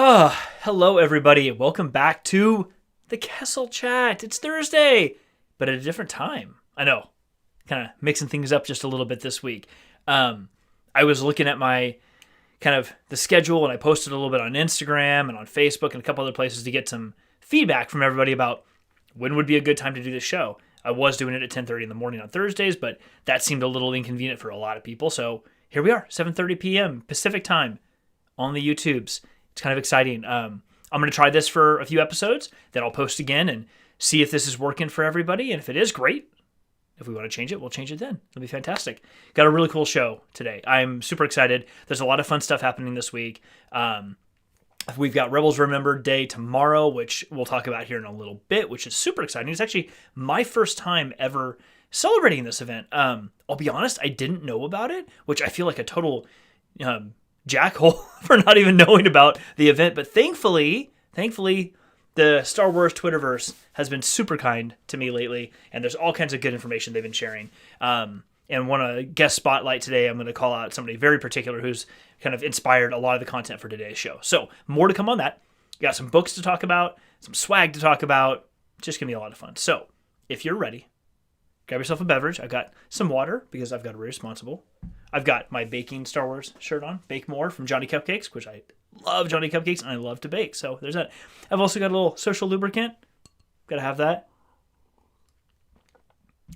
Hello, everybody. Welcome back to the Kessel Chat. It's Thursday, but at a different time. I know, kind of mixing things up just a little bit this week. I was looking at my the schedule, and I posted a little bit on Instagram and on Facebook and a couple other places to get some feedback from everybody about when would be a good time to do this show. I was doing it at 10:30 in the morning on Thursdays, but that seemed a little inconvenient for a lot of people. So here we are, 7:30 p.m. Pacific time on the YouTubes. It's kind of exciting. I'm going to try this for a few episodes, then I'll post again and see if this is working for everybody. And if it is, great. If we want to change it, we'll change it then. It'll be fantastic. Got a really cool show today. I'm super excited. There's a lot of fun stuff happening this week. We've got Rebels Remembered Day tomorrow, which we'll talk about here in a little bit, which is super exciting. It's actually my first time ever celebrating this event. I'll be honest, I didn't know about it, which I feel like a total jackhole for not even knowing about the event. But thankfully, the Star Wars Twitterverse has been super kind to me lately, and there's all kinds of good information they've been sharing. And want to guest spotlight today, I'm going to call out somebody very particular who's kind of inspired a lot of the content for today's show. So more to come on that. Got some books to talk about, some swag to talk about. Just going to be a lot of fun. So if you're ready, grab yourself a beverage. I've got some water because I've got to be responsible. I've got my baking Star Wars shirt on, Bake More from Johnny Cupcakes, which I love Johnny Cupcakes and I love to bake. So there's that. I've also got a little social lubricant. Got to have that.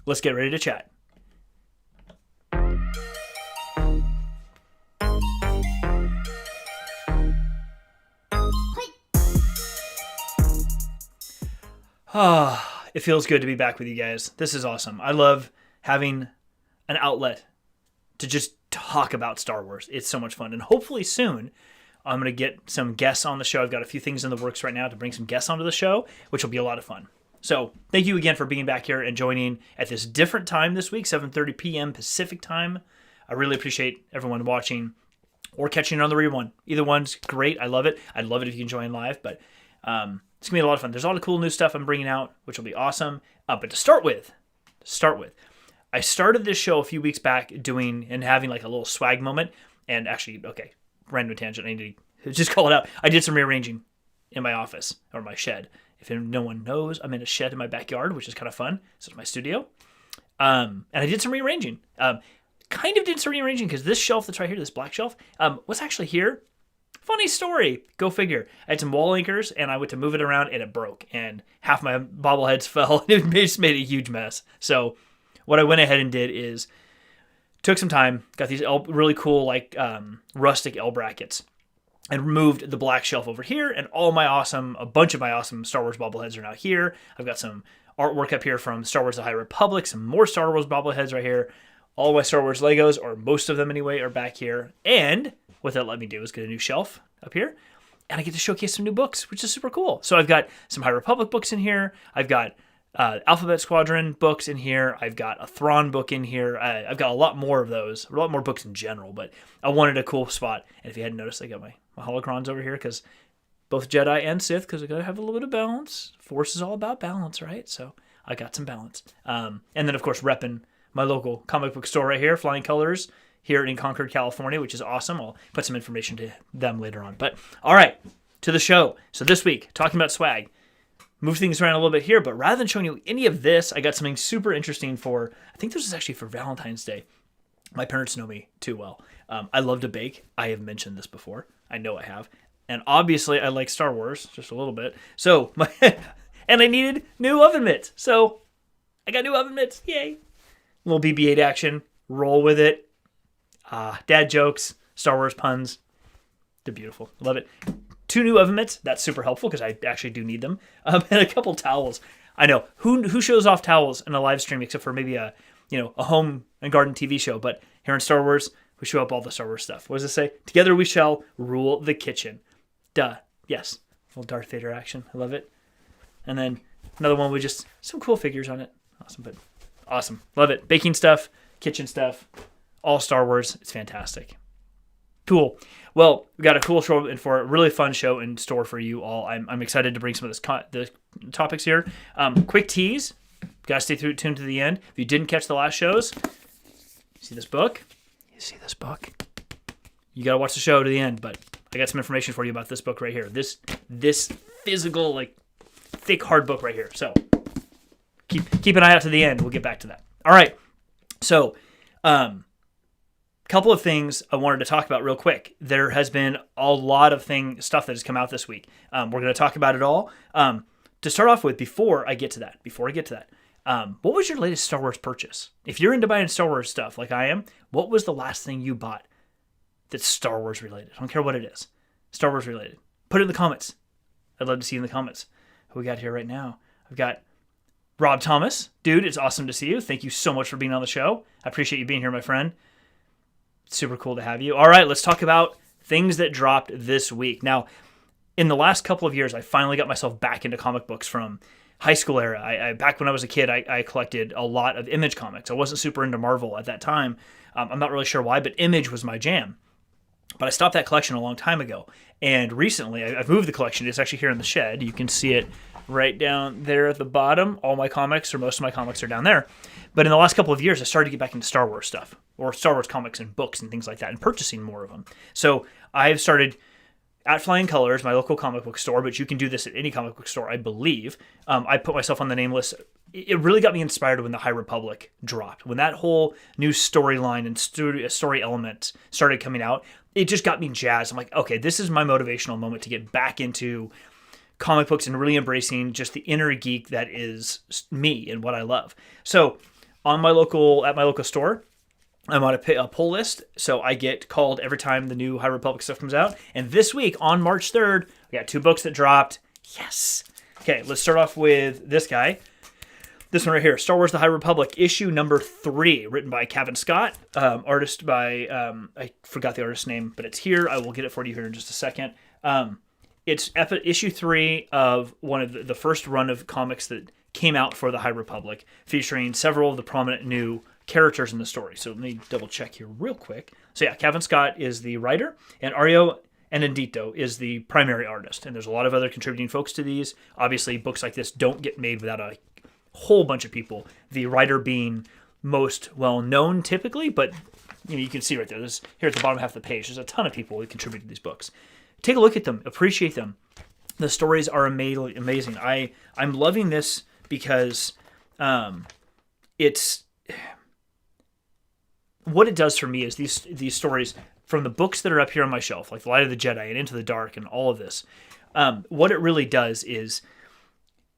Let's get ready to chat. It feels good to be back with you guys. This is awesome. I love having an outlet to just talk about Star Wars. It's so much fun. And hopefully soon, I'm going to get some guests on the show. I've got a few things in the works right now to bring some guests onto the show, which will be a lot of fun. So thank you again for being back here and joining at this different time this week, 7:30 p.m. Pacific time. I really appreciate everyone watching or catching it on the rerun. Either one's great. I love it. I'd love it if you can join live, but it's going to be a lot of fun. There's a lot of cool new stuff I'm bringing out, which will be awesome. But to start with, I started this show a few weeks back doing and having like a little swag moment. And actually, okay, random tangent. I need to just call it out. I did some rearranging in my office or my shed. If no one knows, I'm in a shed in my backyard, which is kind of fun. This is my studio. And I did some rearranging. Because this shelf that's right here, this black shelf, was actually here. Funny story. Go figure. I had some wall anchors, and I went to move it around, and it broke. And half my bobbleheads fell. It just made a huge mess. So what I went ahead and did is took some time, got these really cool rustic L brackets, and removed the black shelf over here. And a bunch of my awesome Star Wars bobbleheads are now here. I've got some artwork up here from Star Wars: The High Republic, some more Star Wars bobbleheads right here. All my Star Wars Legos, or most of them anyway, are back here. And what that let me do is get a new shelf up here, and I get to showcase some new books, which is super cool. So I've got some High Republic books in here. I've got Alphabet Squadron books in here. I've got a Thrawn book in here. I've got a lot more of those, a lot more books in general, but I wanted a cool spot. And if you hadn't noticed, I got my holocrons over here because both Jedi and Sith, because I got to have a little bit of balance. Force is all about balance, right? So I got some balance. And then, of course, repping my local comic book store right here, Flying Colors, here in Concord, California, which is awesome. I'll put some information to them later on. But all right, to the show. So this week, talking about swag. Move things around a little bit here, but rather than showing you any of this, I got something super interesting I think this is actually for Valentine's Day. My parents know me too well. I love to bake. I have mentioned this before. I know I have. And obviously, I like Star Wars just a little bit. So, and I needed new oven mitts. So, I got new oven mitts. Yay. A little BB-8 action. Roll with it. Dad jokes. Star Wars puns. They're beautiful. Love it. 2 new oven mitts. That's super helpful because I actually do need them. And a couple towels. I know. Who shows off towels in a live stream except for maybe a home and garden TV show? But here in Star Wars, we show up all the Star Wars stuff. What does it say? Together we shall rule the kitchen. Duh. Yes. Little Darth Vader action. I love it. And then another one with just some cool figures on it. Awesome. Love it. Baking stuff, kitchen stuff, all Star Wars. It's fantastic. Cool. Well, we got a cool show and for a really fun show in store for you all. I'm excited to bring some of the topics here. Quick tease. Got to stay tuned to the end. If you didn't catch the last shows, see this book? You got to watch the show to the end, but I got some information for you about this book right here. This physical, like, thick, hard book right here. So keep an eye out to the end. We'll get back to that. All right. So, couple of things I wanted to talk about real quick. There has been a lot of stuff that has come out this week. We're going to talk about it all. To start off with, before I get to that, what was your latest Star Wars purchase? If you're into buying Star Wars stuff like I am, what was the last thing you bought that's Star Wars related? I don't care what it is. Star Wars related. Put it in the comments. I'd love to see you in the comments. Who we got here right now? I've got Rob Thomas. Dude, it's awesome to see you. Thank you so much for being on the show. I appreciate you being here, my friend. Super cool to have you. All right, let's talk about things that dropped this week. Now, in the last couple of years, I finally got myself back into comic books from high school era. Back when I was a kid, I collected a lot of Image comics. I wasn't super into Marvel at that time. I'm not really sure why, but Image was my jam. But I stopped that collection a long time ago. And recently, I've moved the collection. It's actually here in the shed. You can see it right down there at the bottom. All my comics, or most of my comics, are down there. But in the last couple of years, I started to get back into Star Wars stuff, or Star Wars comics and books and things like that, and purchasing more of them. So I've started at Flying Colors, my local comic book store, but you can do this at any comic book store, I believe. I put myself on the name list. It really got me inspired when the High Republic dropped. When that whole new storyline and story element started coming out, it just got me jazzed. I'm like, okay, this is my motivational moment to get back into comic books and really embracing just the inner geek that is me and what I love. So at my local store, I'm on a pull list, so I get called every time the new High Republic stuff comes out. And this week, on March 3rd, we got 2 books that dropped. Yes! Okay, let's start off with this guy. This one right here, Star Wars The High Republic, issue number 3, written by Kevin Scott, artist by, I forgot the artist's name, but it's here. I will get it for you here in just a second. It's issue 3 of one of the first run of comics that came out for the High Republic, featuring several of the prominent new characters in the story. So let me double check here real quick. So yeah, Kevin Scott is the writer, and Ario Anindito is the primary artist. And there's a lot of other contributing folks to these. Obviously, books like this don't get made without a whole bunch of people. The writer being most well known typically, but you can see right there. There's, here at the bottom half of the page, there's a ton of people who contribute to these books. Take a look at them, appreciate them. The stories are amazing. I'm loving this because it's what it does for me is these stories from the books that are up here on my shelf, like The Light of the Jedi and Into the Dark and all of this. What it really does is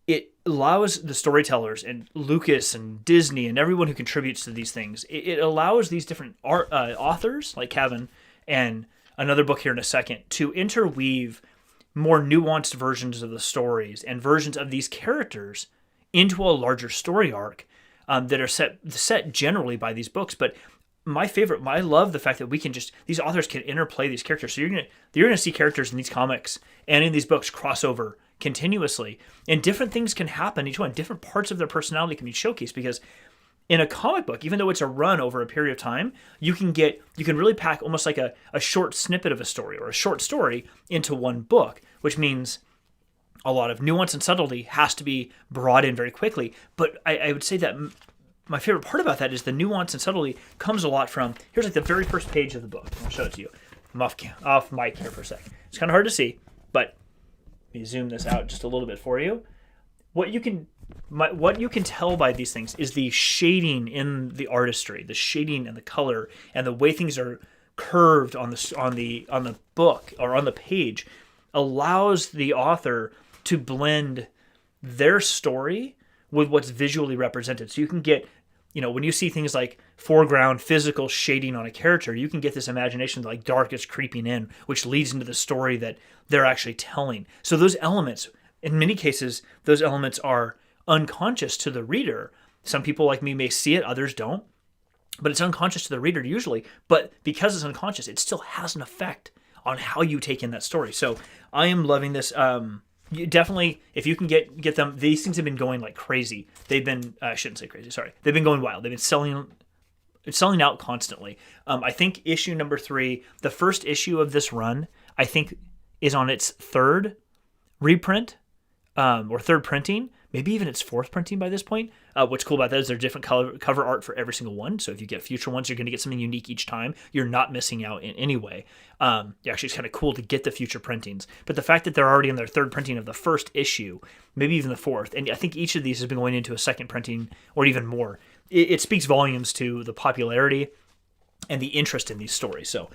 it allows the storytellers and Lucas and Disney and everyone who contributes to these things, it allows these different authors like Kevin and another book here in a second to interweave more nuanced versions of the stories and versions of these characters into a larger story arc that are set generally by these books. But I love the fact that these authors can interplay these characters. So you're gonna see characters in these comics and in these books crossover continuously, and different things can happen each one. Different parts of their personality can be showcased, because in a comic book, even though it's a run over a period of time, you can really pack almost like a short snippet of a story or a short story into one book, which means a lot of nuance and subtlety has to be brought in very quickly. But I would say that my favorite part about that is the nuance and subtlety comes a lot from, here's like the very first page of the book. I'll show it to you. I'm off mic here for a second. It's kind of hard to see, but let me zoom this out just a little bit for you. What you can tell by these things is the shading in the artistry, the shading and the color, and the way things are curved on the book or on the page allows the author to blend their story with what's visually represented. So you can get, when you see things like foreground physical shading on a character, you can get this imagination like dark is creeping in, which leads into the story that they're actually telling. So those elements, in many cases, those elements are unconscious to the reader. Some people like me may see it, others don't. But it's unconscious to the reader usually. But because it's unconscious, it still has an effect on how you take in that story. So I am loving this. You definitely, if you can get them, these things have been going like crazy. They've been, I shouldn't say crazy, sorry. They've been going wild. They've been selling out constantly. I think issue number 3, the first issue of this run, I think is on its 3rd reprint or 3rd printing. maybe even its fourth printing by this point. What's cool about that is there's different cover art for every single one. So if you get future ones, you're going to get something unique each time. You're not missing out in any way. Actually, it's kind of cool to get the future printings. But the fact that they're already in their third printing of the first issue, maybe even the fourth, and I think each of these has been going into a second printing or even more, it speaks volumes to the popularity and the interest in these stories. So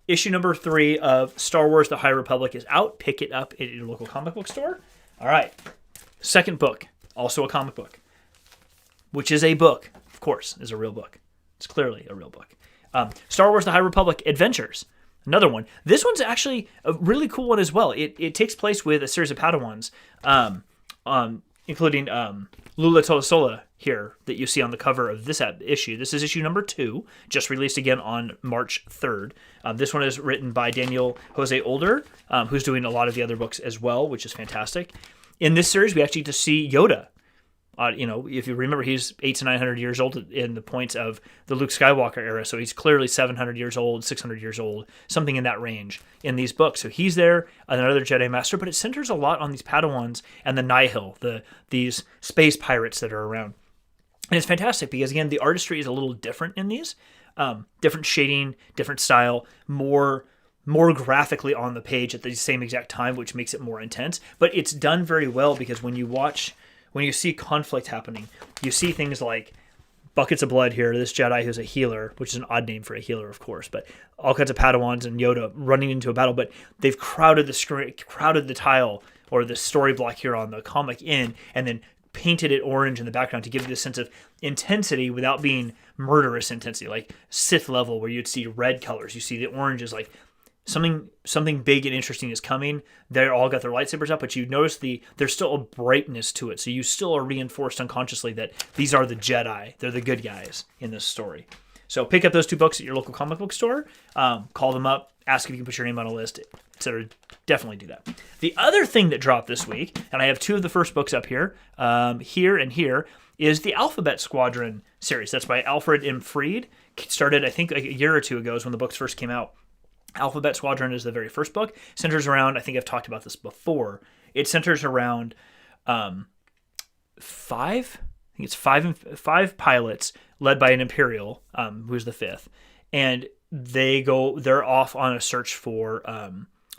issue number 3 of Star Wars The High Republic is out. Pick it up at your local comic book store. All right. Second book, also a comic book, which is a book, of course, is a real book. It's clearly a real book. Star Wars The High Republic Adventures, another one. This one's actually a really cool one as well. It takes place with a series of Padawans, including Lula Tolasola here that you see on the cover of this issue. This is issue number 2, just released again on March 3rd. This one is written by Daniel Jose Older, who's doing a lot of the other books as well, which is fantastic. In this series, we actually get to see Yoda. If you remember, he's 800 to 900 years old in the points of the Luke Skywalker era, so he's clearly 700 years old, 600 years old, something in that range in these books. So he's there, another Jedi Master, but it centers a lot on these Padawans and the Nihil, these space pirates that are around. And it's fantastic because, again, the artistry is a little different in these. Different shading, different style, more graphically on the page at the same exact time, which makes it more intense. But it's done very well because when you see conflict happening, you see things like buckets of blood here, this Jedi who's a healer, which is an odd name for a healer, of course, but all kinds of Padawans and Yoda running into a battle, but they've crowded the screen, crowded the tile or the story block here on the comic in, and then painted it orange in the background to give you this sense of intensity without being murderous intensity, like Sith level where you'd see red colors. You see the orange is like something big and interesting is coming. They all got their lightsabers up, but you notice there's still a brightness to it. So you still are reinforced unconsciously that these are the Jedi. They're the good guys in this story. So pick up those 2 books at your local comic book store. Call them up. Ask if you can put your name on a list, etc. Definitely do that. The other thing that dropped this week, and I have 2 of the first books up here, here, is the Alphabet Squadron series. That's by Alfred M. Fried. Started, I think, a year or 2 ago is when the books first came out. Alphabet Squadron is the very first book. Centers around, I think I've talked about this before, it centers around 5 pilots led by an Imperial, who's the 5th. And they're off on a search for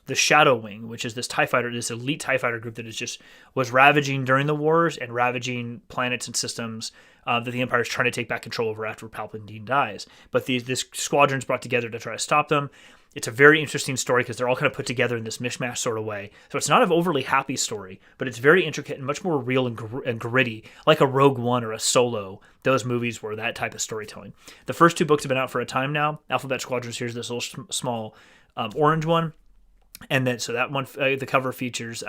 the Shadow Wing, which is this TIE fighter, this elite TIE fighter group that was ravaging during the wars and ravaging planets and systems that the Empire is trying to take back control over after Palpatine dies. But this squadron's brought together to try to stop them. It's a very interesting story because they're all kind of put together in this mishmash sort of way. So it's not an overly happy story, but it's very intricate and much more real and gritty, like a Rogue One or a Solo. Those movies were that type of storytelling. The first 2 books have been out for a time now. Alphabet Squadron, here's this little small orange one. And then, so that one, the cover features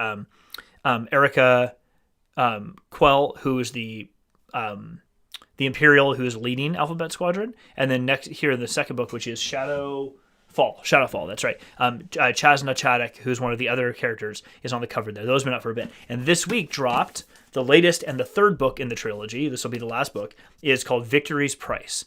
Erica Quell, who is the Imperial who is leading Alphabet Squadron. And then next here in the second book, which is Shadowfall, that's right. Chasna Chaddock, who's one of the other characters, is on the cover there. Those have been out for a bit. And this week dropped the latest and the 3rd book in the trilogy. This will be the last book. Is called Victory's Price.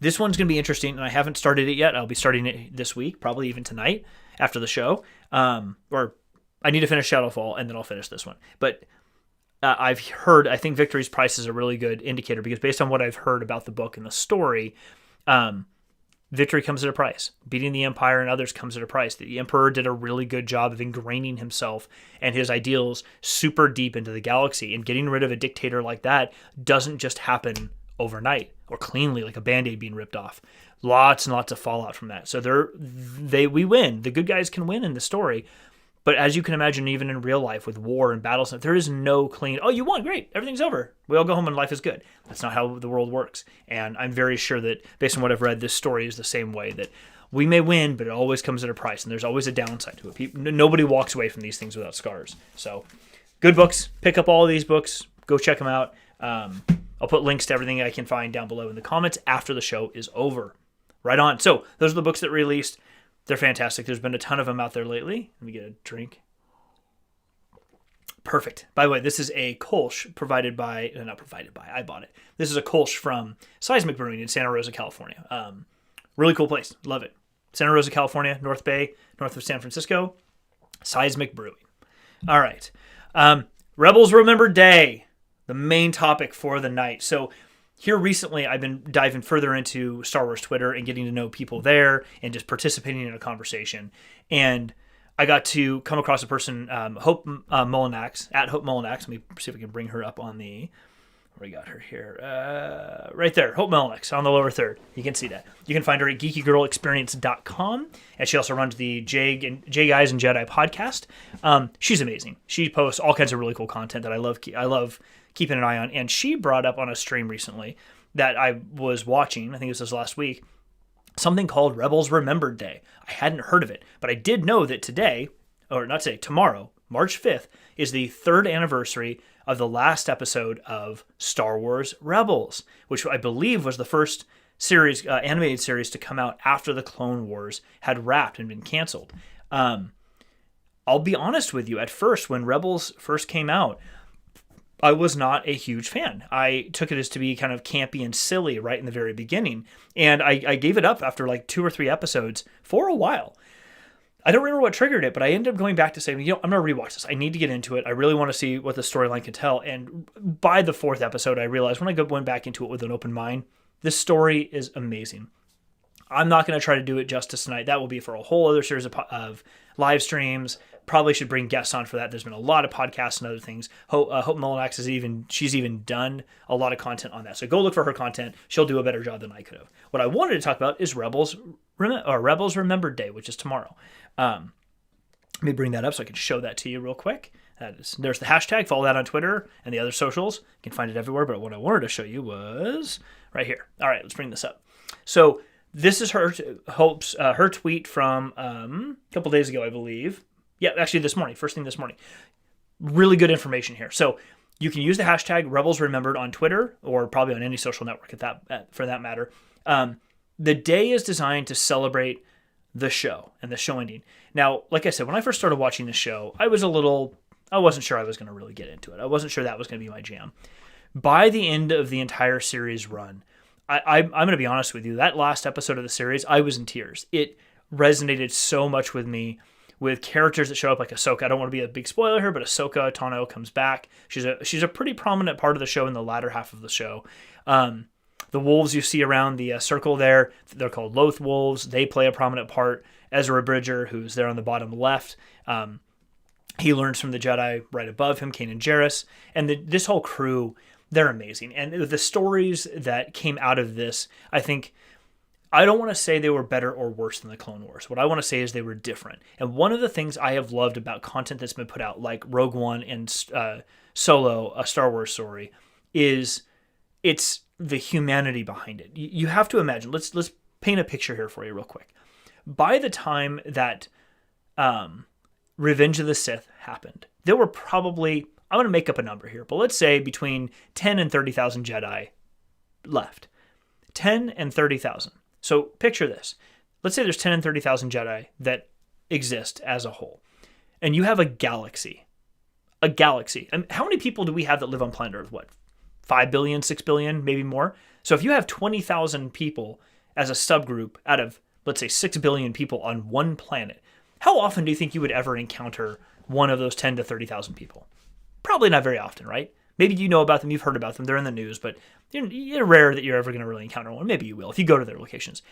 This one's going to be interesting, and I haven't started it yet. I'll be starting it this week, probably even tonight after the show. Or I need to finish Shadowfall, and then I'll finish this one. But I think Victory's Price is a really good indicator because based on what I've heard about the book and the story, victory comes at a price. Beating the Empire and others comes at a price. The Emperor did a really good job of ingraining himself and his ideals super deep into the galaxy, and getting rid of a dictator like that doesn't just happen overnight or cleanly like a Band-Aid being ripped off. Lots and lots of fallout from that. So we win. The good guys can win in the story. But as you can imagine, even in real life with war and battles, there is no clean, oh, you won, great, everything's over. We all go home and life is good. That's not how the world works. And I'm very sure that based on what I've read, this story is the same way, that we may win, but it always comes at a price. And there's always a downside to it. Nobody walks away from these things without scars. So good books. Pick up all of these books. Go check them out. I'll put links to everything I can find down below in the comments after the show is over. Right on. So those are the books that released. They're fantastic. There's been a ton of them out there lately. Let me get a drink. Perfect. By the way, this is a Kolsch I bought it. This is a Kolsch from Seismic Brewing in Santa Rosa, California. Really cool place. Love it. Santa Rosa, California, North Bay, north of San Francisco. Seismic Brewing. All right. Rebels Remember Day, the main topic for the night. So here recently, I've been diving further into Star Wars Twitter and getting to know people there and just participating in a conversation. And I got to come across a person, Hope Mullinax, at Hope Mullinax. Let me see if we can bring her up on the... Where we got her here? Right there, Hope Mullinax on the lower third. You can see that. You can find her at geekygirlexperience.com. And she also runs the J Guys and Jedi podcast. She's amazing. She posts all kinds of really cool content that I love keeping an eye on. And she brought up on a stream recently that I was watching, I think it was last week, something called Rebels Remembered Day. I hadn't heard of it, but I did know that tomorrow, March 5th, is the 3rd anniversary of the last episode of Star Wars Rebels, which I believe was the first series, animated series to come out after the Clone Wars had wrapped and been canceled. I'll be honest with you, at first, when Rebels first came out, I was not a huge fan. I took it as to be kind of campy and silly right in the very beginning. And I gave it up after like 2 or 3 episodes for a while. I don't remember what triggered it, but I ended up going back to saying, I'm going to rewatch this. I need to get into it. I really want to see what the storyline can tell. And by the 4th episode, I realized when I went back into it with an open mind, this story is amazing. I'm not going to try to do it justice tonight. That will be for a whole other series of live streams. Probably should bring guests on for that. There's been a lot of podcasts and other things. Hope Mullinax she's even done a lot of content on that. So go look for her content. She'll do a better job than I could have. What I wanted to talk about is Rebels Remembered Day, which is tomorrow. Let me bring that up so I can show that to you real quick. There's the hashtag. Follow that on Twitter and the other socials. You can find it everywhere. But what I wanted to show you was right here. All right, let's bring this up. So this is her tweet from a couple days ago, I believe. Yeah, actually this morning, first thing this morning. Really good information here. So you can use the hashtag Rebels Remembered on Twitter or probably on any social network for that matter. The day is designed to celebrate the show and the show ending. Now, like I said, when I first started watching the show, I wasn't sure I was going to really get into it. I wasn't sure that was going to be my jam. By the end of the entire series run, I'm going to be honest with you, that last episode of the series, I was in tears. It resonated so much with me, with characters that show up like Ahsoka. I don't want to be a big spoiler here, but Ahsoka Tano comes back. She's a pretty prominent part of the show in the latter half of the show. The wolves you see around the circle there, they're called Loth Wolves. They play a prominent part. Ezra Bridger, who's there on the bottom left, he learns from the Jedi right above him, Kanan Jarrus. And this whole crew, they're amazing. And the stories that came out of this, I don't want to say they were better or worse than the Clone Wars. What I want to say is they were different. And one of the things I have loved about content that's been put out, like Rogue One and Solo, a Star Wars story, is it's the humanity behind it. You have to imagine. Let's paint a picture here for you real quick. By the time that Revenge of the Sith happened, there were probably, I'm going to make up a number here, but let's say between 10 and 30,000 Jedi left. 10 and 30,000. So picture this. Let's say there's 10 and 30,000 Jedi that exist as a whole. And you have a galaxy. A galaxy. And how many people do we have that live on planet Earth? What? 5 billion, 6 billion, maybe more? So if you have 20,000 people as a subgroup out of, let's say, 6 billion people on one planet, how often do you think you would ever encounter one of those 10 to 30,000 people? Probably not very often, right? Maybe you know about them, you've heard about them, they're in the news, but you're rare that you're ever going to really encounter one. Maybe you will if you go to their locations.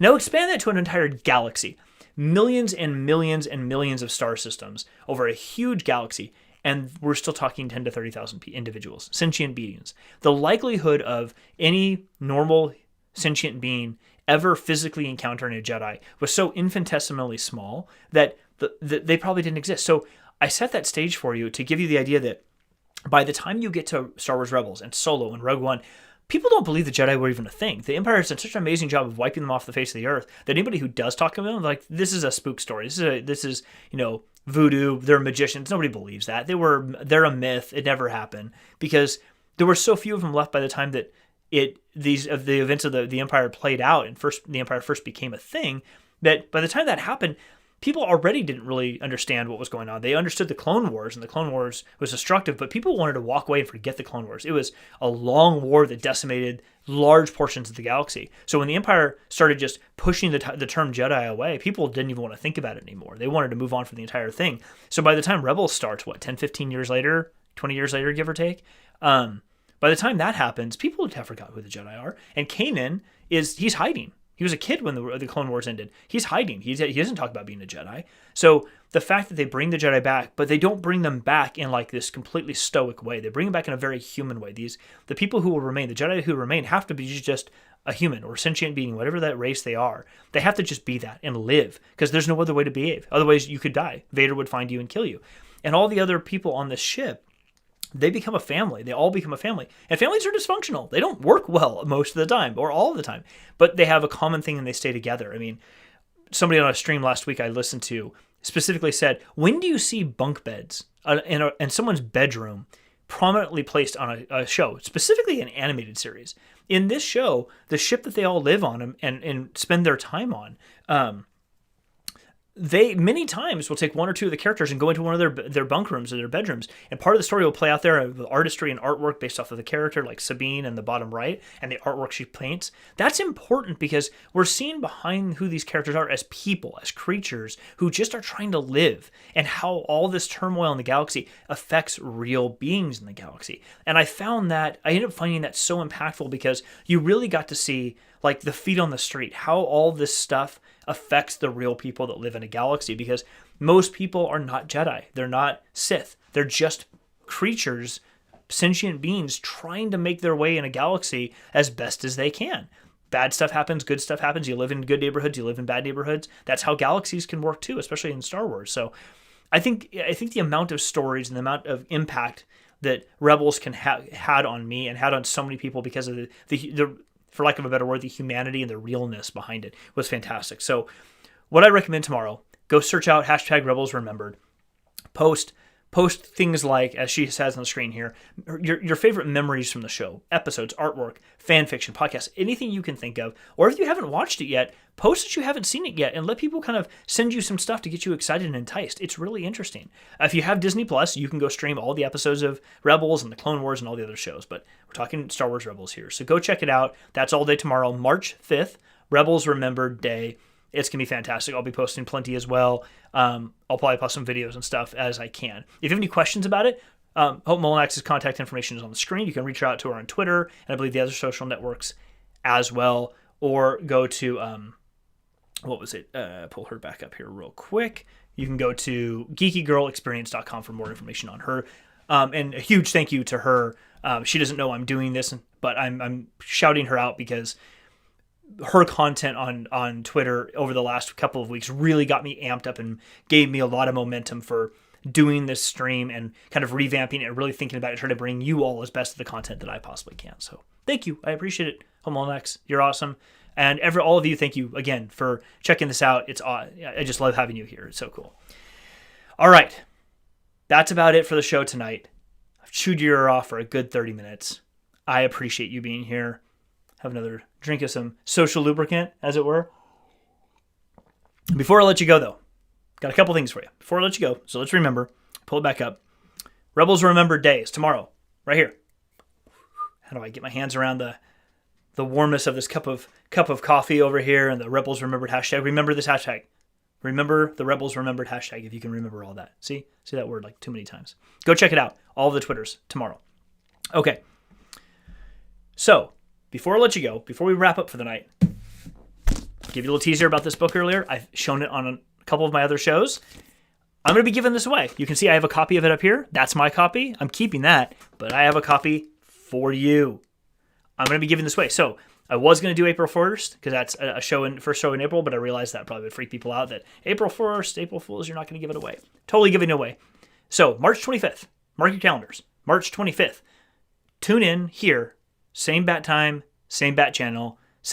Now expand that to an entire galaxy. Millions and millions and millions of star systems over a huge galaxy, and we're still talking 10 to 30,000 individuals, sentient beings. The likelihood of any normal sentient being ever physically encountering a Jedi was so infinitesimally small that they probably didn't exist. So I set that stage for you to give you the idea that by the time you get to Star Wars Rebels and Solo and Rogue One, people don't believe the Jedi were even a thing. The Empire has done such an amazing job of wiping them off the face of the earth that anybody who does talk about them, like, this is a spook story. This is voodoo. They're magicians. Nobody believes that. They're a myth. It never happened because there were so few of them left by the time that the events of the Empire played out and the Empire first became a thing, that by the time that happened, people already didn't really understand what was going on. They understood the Clone Wars, and the Clone Wars was destructive, but people wanted to walk away and forget the Clone Wars. It was a long war that decimated large portions of the galaxy. So when the Empire started just pushing the term Jedi away, people didn't even want to think about it anymore. They wanted to move on from the entire thing. So by the time Rebels starts, 10, 15 years later, 20 years later, give or take. By the time that happens, people have forgotten who the Jedi are. And Kanan he's hiding. He was a kid when the Clone Wars ended. He's hiding. He doesn't talk about being a Jedi. So the fact that they bring the Jedi back, but they don't bring them back in like this completely stoic way. They bring them back in a very human way. The people who will remain, the Jedi who remain, have to be just a human or sentient being, whatever that race they are. They have to just be that and live, because there's no other way to behave. Otherwise, you could die. Vader would find you and kill you. And all the other people on this ship, they become a family. They all become a family. And families are dysfunctional. They don't work well most of the time or all of the time. But they have a common thing and they stay together. I mean, somebody on a stream last week I listened to specifically said, when do you see bunk beds in someone's bedroom prominently placed on a show, specifically an animated series? In this show, the ship that they all live on and spend their time on, they many times will take one or two of the characters and go into one of their bunk rooms or their bedrooms, and part of the story will play out there with artistry and artwork based off of the character, like Sabine in the bottom right, and the artwork she paints. That's important because we're seeing behind who these characters are as people, as creatures who just are trying to live, and how all this turmoil in the galaxy affects real beings in the galaxy. And I ended up finding that so impactful because you really got to see like the feet on the street, how all this stuff affects the real people that live in a galaxy, because most people are not Jedi. They're not Sith. They're just creatures, sentient beings trying to make their way in a galaxy as best as they can. Bad stuff happens, good stuff happens. You live in good neighborhoods, you live in bad neighborhoods. That's how galaxies can work too, especially in Star Wars. So I think the amount of stories and the amount of impact that Rebels had on me and had on so many people because of the for lack of a better word, the humanity and the realness behind it was fantastic. So what I recommend tomorrow, go search out #RebelsRemembered. Post things like, as she says on the screen here, your favorite memories from the show, episodes, artwork, fan fiction, podcasts, anything you can think of. Or if you haven't watched it yet, post that you haven't seen it yet and let people kind of send you some stuff to get you excited and enticed. It's really interesting. If you have Disney Plus, you can go stream all the episodes of Rebels and the Clone Wars and all the other shows. But we're talking Star Wars Rebels here. So go check it out. That's all day tomorrow, March 5th, Rebels Remembered Day. It's going to be fantastic. I'll be posting plenty as well. I'll probably post some videos and stuff as I can. If you have any questions about it, Hope Molinax's contact information is on the screen. You can reach out to her on Twitter and I believe the other social networks as well. Or go to, pull her back up here real quick. You can go to geekygirlexperience.com for more information on her. And a huge thank you to her. She doesn't know I'm doing this, but I'm shouting her out because her content on Twitter over the last couple of weeks really got me amped up and gave me a lot of momentum for doing this stream and kind of revamping it and really thinking about it, trying to bring you all as best of the content that I possibly can. So thank you. I appreciate it. Homolnex, you're awesome. And all of you, thank you again for checking this out. I just love having you here. It's so cool. All right. That's about it for the show tonight. I've chewed your ear off for a good 30 minutes. I appreciate you being here. Have another drink of some social lubricant, as it were. Before I let you go, though, got a couple things for you. Before I let you go, so let's remember, pull it back up. Rebels Remembered Day is tomorrow, right here. How do I get my hands around the warmness of this cup of coffee over here and the Rebels Remembered hashtag? Remember this hashtag. Remember the Rebels Remembered hashtag if you can remember all that. See that word like too many times. Go check it out. All of the Twitters tomorrow. Okay. So, before I let you go, before we wrap up for the night, I'll give you a little teaser about this book earlier. I've shown it on a couple of my other shows. I'm going to be giving this away. You can see I have a copy of it up here. That's my copy. I'm keeping that, but I have a copy for you. I'm going to be giving this away. So I was going to do April 1st because that's a first show in April, but I realized that probably would freak people out that April 1st, April Fools, you're not going to give it away. Totally giving it away. So March 25th, mark your calendars. March 25th, tune in here, same bat time, same bat channel.